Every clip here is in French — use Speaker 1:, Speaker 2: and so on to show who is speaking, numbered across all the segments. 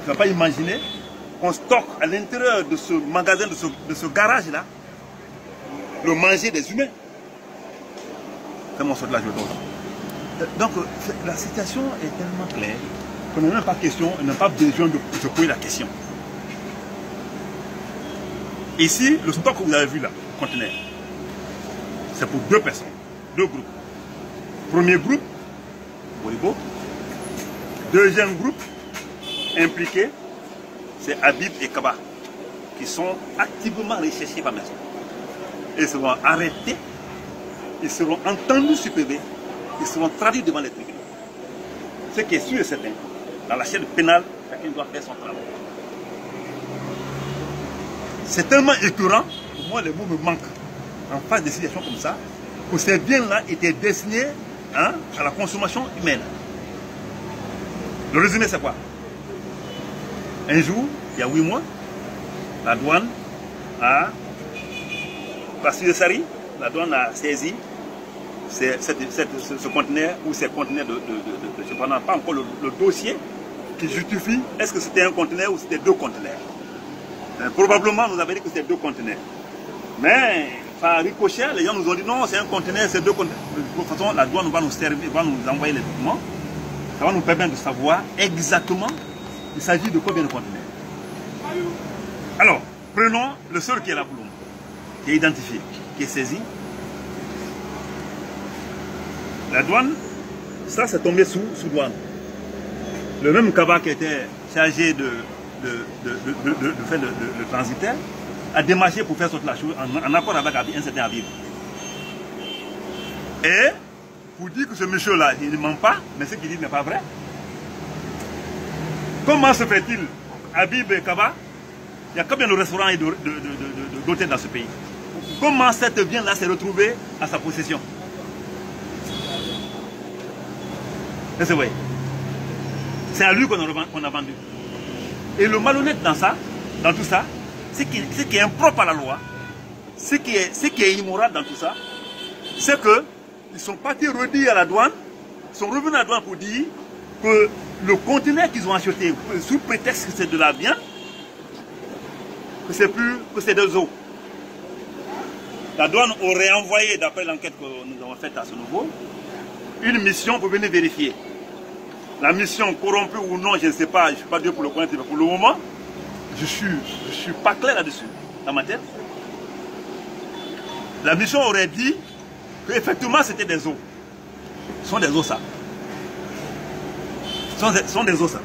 Speaker 1: ne vas pas imaginer qu'on stocke à l'intérieur de ce magasin, de ce garage-là, le manger des humains. C'est mon saut de la joie. Donc, la situation est tellement claire qu'on n'a même pas question, on n'a pas besoin de se poser la question. Ici, le stock que vous avez vu là, conteneur, c'est pour 2 personnes, 2 groupes. Premier groupe, Boribo. Deuxième groupe impliqué, c'est Habib et Kaba, qui sont activement recherchés par maison. Ils seront arrêtés, ils seront entendus supprimer, ils seront traduits devant les tribunaux. Ce qui est sûr et certain, dans la chaîne pénale, chacun doit faire son travail. C'est tellement écœurant, pour moi les mots me manquent en face de situations comme ça, que ces biens-là étaient destinés à la consommation humaine. Le résumé c'est quoi? Un jour, il y a 8 mois, la douane a la douane a saisi ce conteneur ou ces conteneurs je ne connais pas encore le dossier qui justifie est-ce que c'était un conteneur ou c'était 2 conteneurs. Probablement, nous avons dit que c'était 2 conteneurs. Mais, par ricochet, les gens nous ont dit non, c'est un conteneur, c'est 2 conteneurs. De toute façon, la douane va nous servir, va nous envoyer les documents. Ça va nous permettre de savoir exactement il s'agit de combien de conteneurs. Alors, prenons le seul qui est là pour nous, qui est identifié, qui est saisi. La douane, ça c'est tombé sous douane. Le même Kaba qui était chargé de faire le transitaire a démarché pour faire sortir la chose en accord avec un certain Habib. Et pour dire que ce monsieur-là, il ne ment pas, mais ce qu'il dit n'est pas vrai. Comment se fait-il, Habib et Kaba, il y a combien de restaurants et d'hôtels dans ce pays? Comment cet bien-là s'est retrouvé à sa possession? C'est vrai. C'est à lui qu'on a vendu. Et le malhonnête dans tout ça, ce qui est impropre à la loi, ce qui est immoral dans tout ça, c'est qu'ils sont partis redire à la douane, ils sont revenus à la douane pour dire que le conteneur qu'ils ont acheté, sous prétexte que c'est de la viande, que c'est des os. La douane aurait envoyé, d'après l'enquête que nous avons faite à ce niveau, une mission pour venir vérifier. La mission corrompue ou non, je ne sais pas, je ne suis pas Dieu pour le connaître, mais pour le moment, je ne suis pas clair là-dessus, dans ma tête. La mission aurait dit qu'effectivement c'était des os. Ce sont des os ça. Ce sont des os ça.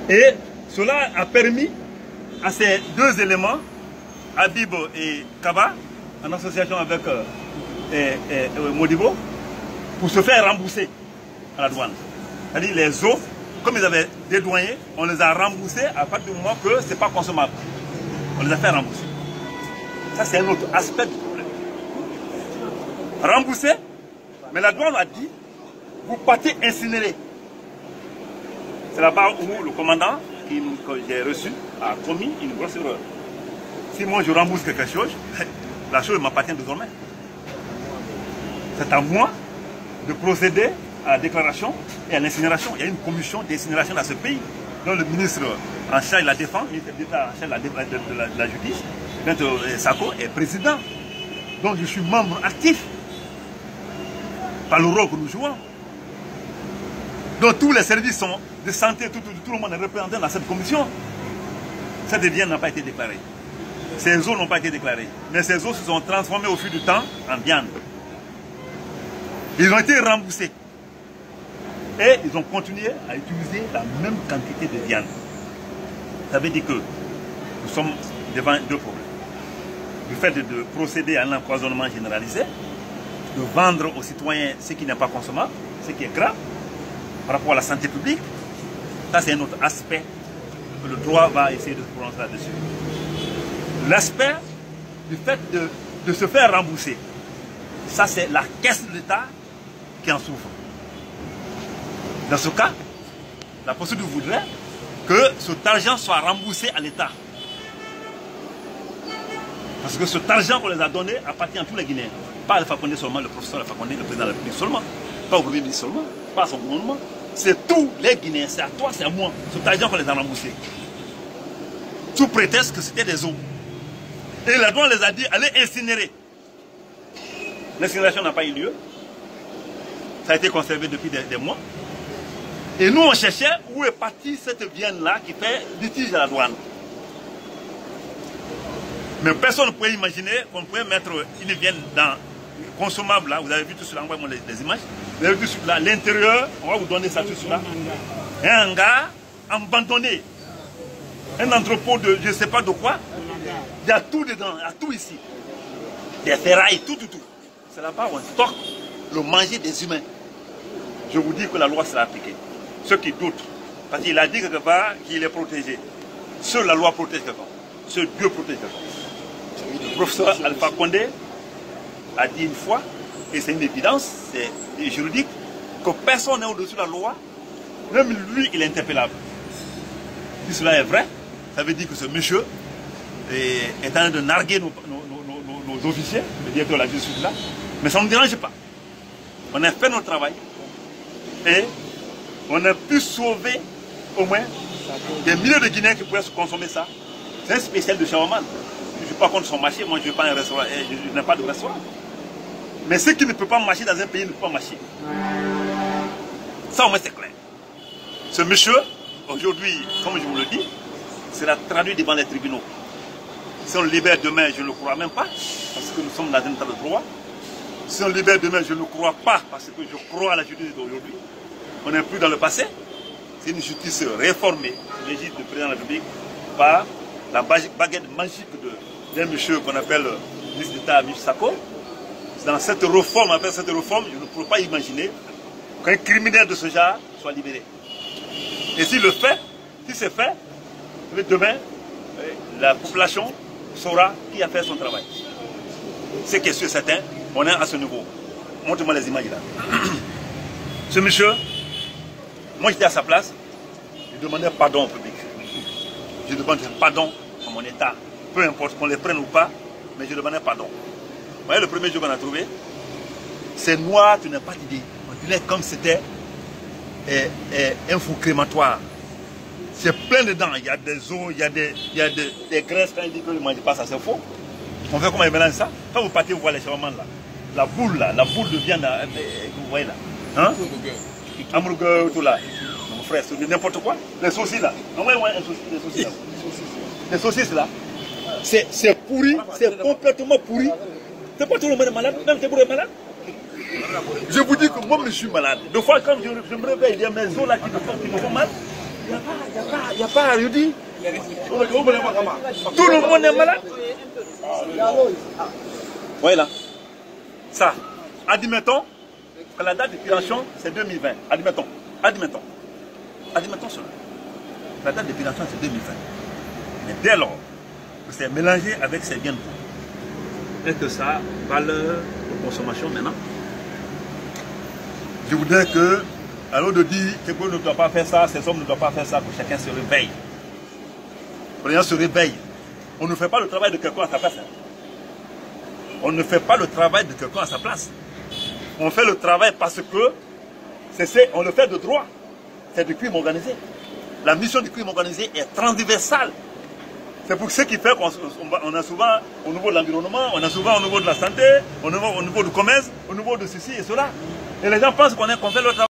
Speaker 1: Et cela a permis à ces 2 éléments, Habib et Kaba, en association avec Modibo, pour se faire rembourser à la douane. C'est-à-dire les os, comme ils avaient dédouané, on les a remboursés à partir du moment que ce n'est pas consommable. On les a fait rembourser. Ça, c'est un autre aspect du problème. Remboursé, mais la douane a dit, vous partez incinéré. C'est là-bas où le commandant que j'ai reçu a commis une grosse erreur. Si moi je rembourse quelque chose, la chose m'appartient désormais. C'est à moi de procéder à la déclaration et à l'incinération. Il y a une commission d'incinération dans ce pays, dont le ministre en charge de la défense, le ministre d'État en charge de la justice, Sako, est président. Donc je suis membre actif par le rôle que nous jouons. Donc tous les services de santé, tout le monde est représenté dans cette commission. Cette viande n'a pas été déclarée. Ces eaux n'ont pas été déclarées. Mais ces eaux se sont transformées au fil du temps en viande. Ils ont été remboursés. Et ils ont continué à utiliser la même quantité de viande. Ça veut dire que nous sommes devant 2 problèmes. Du fait de procéder à un empoisonnement généralisé, de vendre aux citoyens ce qui n'est pas consommable, ce qui est grave, par rapport à la santé publique. Ça, c'est un autre aspect que le droit va essayer de se prononcer là-dessus. L'aspect du fait de se faire rembourser, ça, c'est la caisse de l'État qui en souffre. Dans ce cas, la procédure voudrait que cet argent soit remboursé à l'État. Parce que cet argent qu'on les a donné appartient à tous les Guinéens. Pas à Alpha Condé seulement, le professeur Alpha Condé, le président de la République seulement. Pas au Premier ministre seulement, pas à son gouvernement, c'est tous les Guinéens, c'est à toi, c'est à moi. C'est argent qu'on les a remboursés. Sous prétexte que c'était des eaux. Et la douane les a dit, allez incinérer. L'incinération n'a pas eu lieu. Ça a été conservé depuis des mois. Et nous, on cherchait où est partie cette viande-là qui fait litige à la douane. Mais personne ne pouvait imaginer qu'on pouvait mettre une viande dans consommable là. Vous avez vu tout cela, envoyez-moi les images. Vous avez vu tout cela. L'intérieur, on va vous donner ça tout cela. Un hangar abandonné. Un entrepôt de je ne sais pas de quoi. Il y a tout dedans, il y a tout ici. Des ferrailles, tout. C'est là-bas où on stocke le manger des humains. Je vous dis que la loi sera appliquée. Ceux qui doutent, parce qu'il a dit quelque part qu'il est protégé. Seule la loi protège quelqu'un. Seul Dieu protège quelqu'un. Le professeur Alpha Condé a dit une fois, et c'est une évidence, c'est juridique, que personne n'est au-dessus de la loi, même lui, il est interpellable. Si cela est vrai, ça veut dire que ce monsieur est en train de narguer nos officiers, le directeur de la justice là, mais ça ne nous dérange pas. On a fait notre travail et on a pu sauver au moins des milliers de Guinéens qui pourraient se consommer ça. C'est un spécial de Shawaman. Je ne suis pas contre son marché, moi je ne vais pas un restaurant, je n'ai pas de restaurant. Mais ceux qui ne peuvent pas marcher dans un pays ne peuvent pas marcher. Ça au moins c'est clair. Ce monsieur, aujourd'hui, comme je vous le dis, sera traduit devant les tribunaux. Si on le libère demain, je ne le crois même pas, parce que nous sommes dans un état de droit. Si on le libère demain, je ne le crois pas, parce que je crois à la justice d'aujourd'hui. On n'est plus dans le passé. C'est une justice réformée, l'égide du président de la République, par la baguette magique d'un monsieur qu'on appelle le ministre d'État Michel Sako. Dans cette réforme, après cette réforme, je ne peux pas imaginer qu'un criminel de ce genre soit libéré. Et s'il le fait, si c'est fait, demain, la population saura qui a fait son travail. C'est que sûr certain, on est à ce niveau. Montre-moi les images là. Ce monsieur, moi j'étais à sa place, je demandais pardon au public. Je demandais pardon à mon État, peu importe qu'on les prenne ou pas, mais je demandais pardon. Vous voyez le premier jour qu'on a trouvé, c'est noir, tu n'as pas d'idée. On dirait comme c'était un four crématoire. C'est plein dedans, il y a des os, il y a des graisses, quand il dit que ne mange pas, ça c'est faux. On fait comment il mélange ça? Quand vous partez, vous voyez les Shawaman là, la boule de viande là, que vous voyez là. Hein? Hamburger, tout là. Mon frère, c'est n'importe quoi. Les saucisses là. Envoyez-moi les saucisses là. Les saucisses là. C'est pourri, c'est complètement pourri. C'est pas tout le monde est malade, même tes bourreaux est malade. Je vous dis que moi je suis malade. Deux fois quand je me réveille, il y a mes os là qui me font mal. Il n'y a pas, je dis. Tout le monde est malade. Voyez là. Ça, admettons que la date de piration c'est 2020. Admettons cela. La date de piration c'est 2020. Mais dès lors que c'est mélangé avec ces biens et que ça valeur de consommation maintenant, je voudrais que, alors de dire que quelqu'un ne doit pas faire ça, ces hommes ne doivent pas faire ça, que chacun se réveille. Que les gens se réveillent. On ne fait pas le travail de quelqu'un à sa place. On ne fait pas le travail de quelqu'un à sa place. On fait le travail parce que on le fait de droit. C'est du crime organisé. La mission du crime organisé est transversale. C'est pour ce qui fait qu'on a souvent au niveau de l'environnement, on a souvent au niveau de la santé, au niveau du commerce, au niveau de ceci et cela. Et les gens pensent qu'on fait le travail.